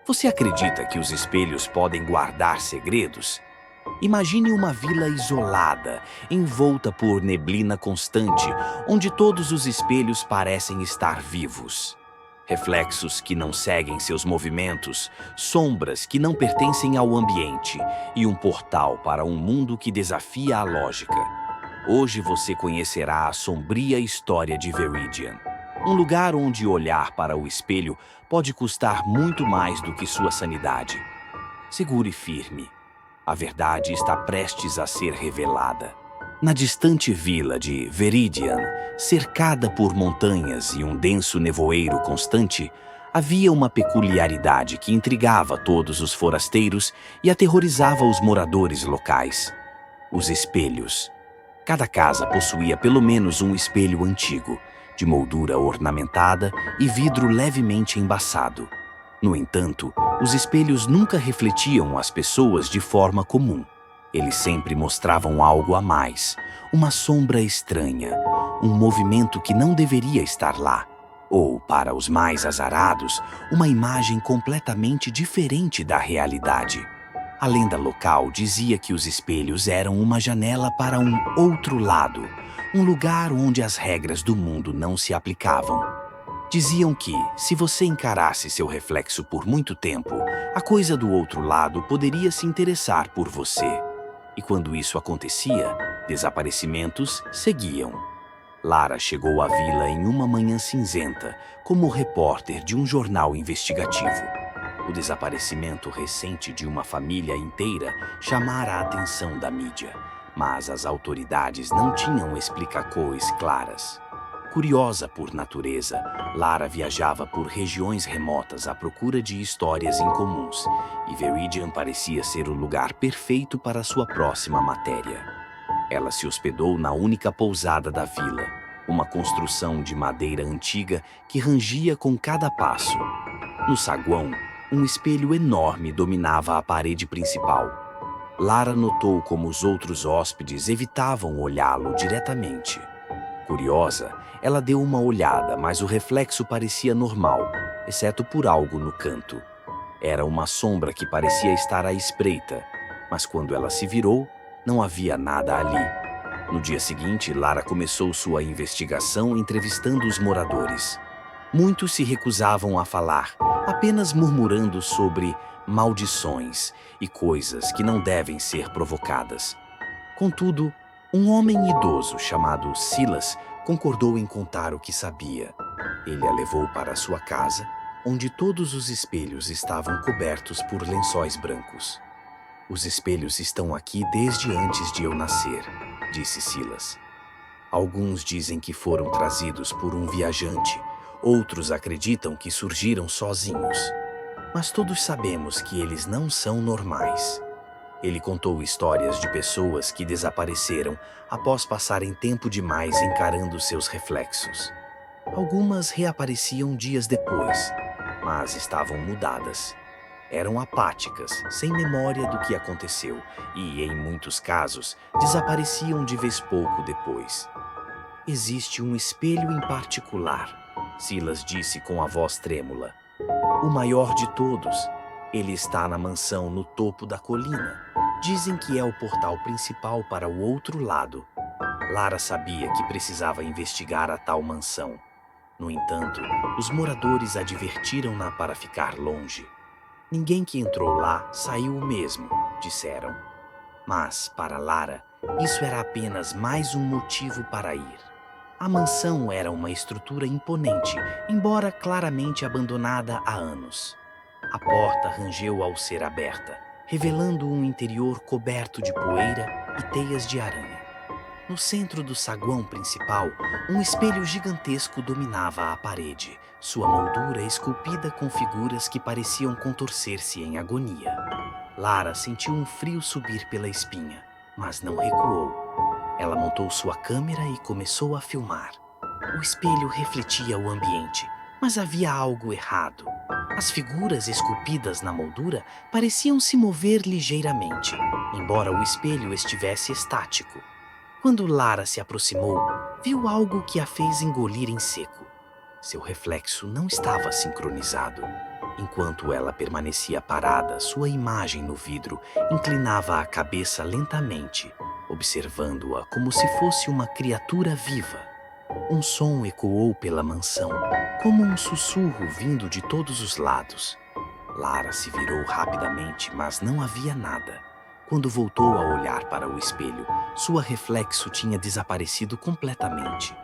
Você acredita que os espelhos podem guardar segredos? Imagine uma vila isolada, envolta por neblina constante, onde todos os espelhos parecem estar vivos. Reflexos que não seguem seus movimentos, sombras que não pertencem ao ambiente e um portal para um mundo que desafia a lógica. Hoje você conhecerá a sombria história de Viridian, um lugar onde olhar para o espelho pode custar muito mais do que sua sanidade. Segure firme. A verdade está prestes a ser revelada. Na distante vila de Viridian, cercada por montanhas e um denso nevoeiro constante, havia uma peculiaridade que intrigava todos os forasteiros e aterrorizava os moradores locais: os espelhos. Cada casa possuía pelo menos um espelho antigo, de moldura ornamentada e vidro levemente embaçado. No entanto, os espelhos nunca refletiam as pessoas de forma comum. Eles sempre mostravam algo a mais, uma sombra estranha, um movimento que não deveria estar lá. Ou, para os mais azarados, uma imagem completamente diferente da realidade. A lenda local dizia que os espelhos eram uma janela para um outro lado, um lugar onde as regras do mundo não se aplicavam. Diziam que, se você encarasse seu reflexo por muito tempo, a coisa do outro lado poderia se interessar por você. E quando isso acontecia, desaparecimentos seguiam. Lara chegou à vila em uma manhã cinzenta, como repórter de um jornal investigativo. O desaparecimento recente de uma família inteira chamara a atenção da mídia, mas as autoridades não tinham explicações claras. Curiosa por natureza, Lara viajava por regiões remotas à procura de histórias incomuns, e Viridian parecia ser o lugar perfeito para sua próxima matéria. Ela se hospedou na única pousada da vila, uma construção de madeira antiga que rangia com cada passo. No saguão, um espelho enorme dominava a parede principal. Lara notou como os outros hóspedes evitavam olhá-lo diretamente. Curiosa, ela deu uma olhada, mas o reflexo parecia normal, exceto por algo no canto. Era uma sombra que parecia estar à espreita, mas quando ela se virou, não havia nada ali. No dia seguinte, Lara começou sua investigação entrevistando os moradores. Muitos se recusavam a falar, apenas murmurando sobre maldições e coisas que não devem ser provocadas. Contudo, um homem idoso chamado Silas concordou em contar o que sabia. Ele a levou para sua casa, onde todos os espelhos estavam cobertos por lençóis brancos. "Os espelhos estão aqui desde antes de eu nascer", disse Silas. "Alguns dizem que foram trazidos por um viajante, outros acreditam que surgiram sozinhos. Mas todos sabemos que eles não são normais." Ele contou histórias de pessoas que desapareceram após passarem tempo demais encarando seus reflexos. Algumas reapareciam dias depois, mas estavam mudadas. Eram apáticas, sem memória do que aconteceu e, em muitos casos, desapareciam de vez pouco depois. "Existe um espelho em particular", Silas disse com a voz trêmula. "O maior de todos. Ele está na mansão no topo da colina. Dizem que é o portal principal para o outro lado." Lara sabia que precisava investigar a tal mansão. No entanto, os moradores advertiram-na para ficar longe. "Ninguém que entrou lá saiu o mesmo", disseram. Mas, para Lara, isso era apenas mais um motivo para ir. A mansão era uma estrutura imponente, embora claramente abandonada há anos. A porta rangeu ao ser aberta, revelando um interior coberto de poeira e teias de aranha. No centro do saguão principal, um espelho gigantesco dominava a parede, sua moldura esculpida com figuras que pareciam contorcer-se em agonia. Lara sentiu um frio subir pela espinha, mas não recuou. Ela montou sua câmera e começou a filmar. O espelho refletia o ambiente, mas havia algo errado. As figuras esculpidas na moldura pareciam se mover ligeiramente, embora o espelho estivesse estático. Quando Lara se aproximou, viu algo que a fez engolir em seco. Seu reflexo não estava sincronizado. Enquanto ela permanecia parada, sua imagem no vidro inclinava a cabeça lentamente, observando-a como se fosse uma criatura viva. Um som ecoou pela mansão, como um sussurro vindo de todos os lados. Lara se virou rapidamente, mas não havia nada. Quando voltou a olhar para o espelho, seu reflexo tinha desaparecido completamente.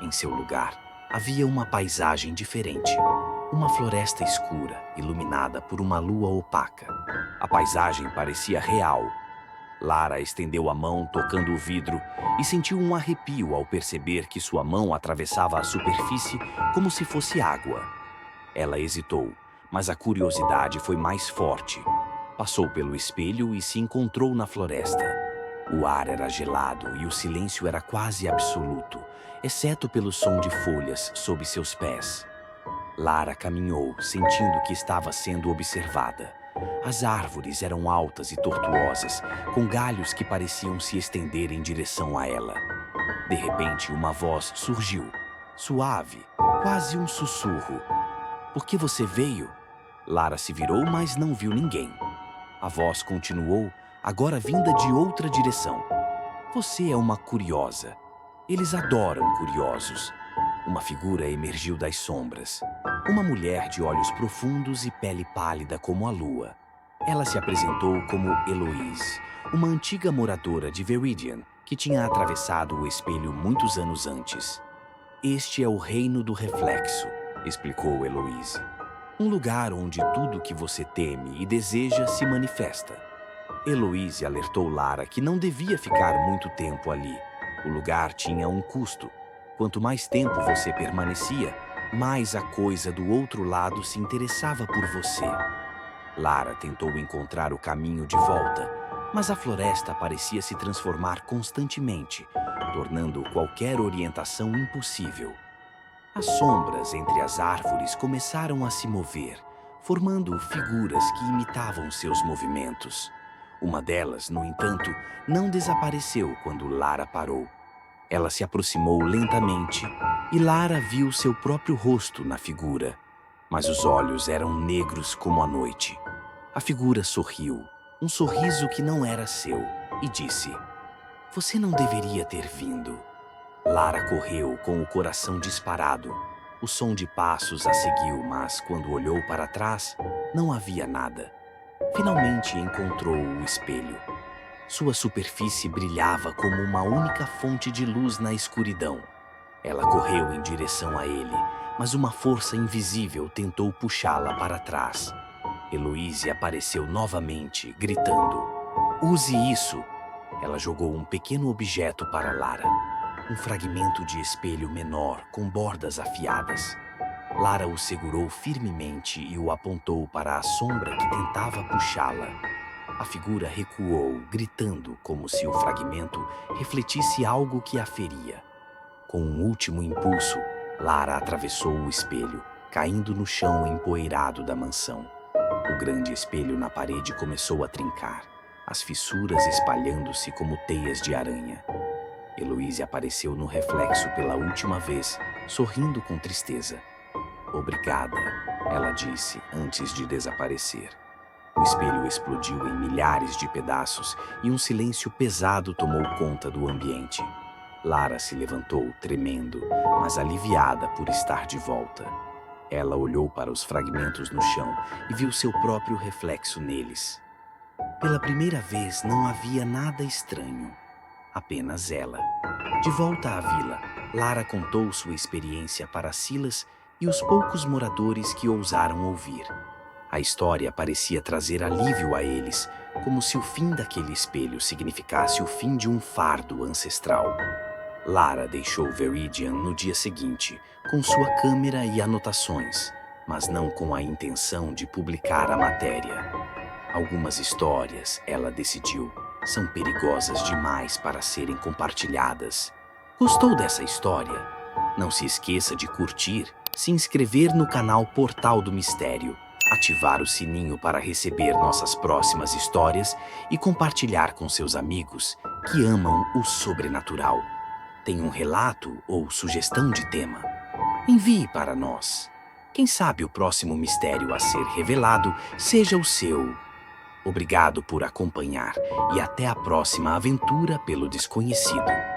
Em seu lugar, havia uma paisagem diferente. Uma floresta escura, iluminada por uma lua opaca. A paisagem parecia real. Lara estendeu a mão tocando o vidro e sentiu um arrepio ao perceber que sua mão atravessava a superfície como se fosse água. Ela hesitou, mas a curiosidade foi mais forte. Passou pelo espelho e se encontrou na floresta. O ar era gelado e o silêncio era quase absoluto, exceto pelo som de folhas sob seus pés. Lara caminhou, sentindo que estava sendo observada. As árvores eram altas e tortuosas, com galhos que pareciam se estender em direção a ela. De repente, uma voz surgiu, suave, quase um sussurro. "Por que você veio?" Lara se virou, mas não viu ninguém. A voz continuou, agora vinda de outra direção. "Você é uma curiosa. Eles adoram curiosos." Uma figura emergiu das sombras. Uma mulher de olhos profundos e pele pálida como a lua. Ela se apresentou como Eloise, uma antiga moradora de Viridian que tinha atravessado o espelho muitos anos antes. "Este é o reino do reflexo", explicou Eloise. "Um lugar onde tudo que você teme e deseja se manifesta." Eloise alertou Lara que não devia ficar muito tempo ali. O lugar tinha um custo. Quanto mais tempo você permanecia, mais a coisa do outro lado se interessava por você. Lara tentou encontrar o caminho de volta, mas a floresta parecia se transformar constantemente, tornando qualquer orientação impossível. As sombras entre as árvores começaram a se mover, formando figuras que imitavam seus movimentos. Uma delas, no entanto, não desapareceu quando Lara parou. Ela se aproximou lentamente e Lara viu seu próprio rosto na figura, mas os olhos eram negros como a noite. A figura sorriu, um sorriso que não era seu, e disse: "Você não deveria ter vindo." Lara correu com o coração disparado. O som de passos a seguiu, mas quando olhou para trás, não havia nada. Finalmente encontrou o espelho. Sua superfície brilhava como uma única fonte de luz na escuridão. Ela correu em direção a ele, mas uma força invisível tentou puxá-la para trás. Eloise apareceu novamente, gritando: "Use isso!" Ela jogou um pequeno objeto para Lara. Um fragmento de espelho menor com bordas afiadas. Lara o segurou firmemente e o apontou para a sombra que tentava puxá-la. A figura recuou, gritando como se o fragmento refletisse algo que a feria. Com um último impulso, Lara atravessou o espelho, caindo no chão empoeirado da mansão. O grande espelho na parede começou a trincar, as fissuras espalhando-se como teias de aranha. Eloise apareceu no reflexo pela última vez, sorrindo com tristeza. "Obrigada", ela disse antes de desaparecer. O espelho explodiu em milhares de pedaços e um silêncio pesado tomou conta do ambiente. Lara se levantou, tremendo, mas aliviada por estar de volta. Ela olhou para os fragmentos no chão e viu seu próprio reflexo neles. Pela primeira vez não havia nada estranho, apenas ela. De volta à vila, Lara contou sua experiência para Silas e os poucos moradores que ousaram ouvir. A história parecia trazer alívio a eles, como se o fim daquele espelho significasse o fim de um fardo ancestral. Lara deixou Viridian no dia seguinte, com sua câmera e anotações, mas não com a intenção de publicar a matéria. Algumas histórias, ela decidiu, são perigosas demais para serem compartilhadas. Gostou dessa história? Não se esqueça de curtir, se inscrever no canal Portal do Mistério, ativar o sininho para receber nossas próximas histórias e compartilhar com seus amigos que amam o sobrenatural. Tem um relato ou sugestão de tema? Envie para nós. Quem sabe o próximo mistério a ser revelado seja o seu. Obrigado por acompanhar e até a próxima aventura pelo desconhecido.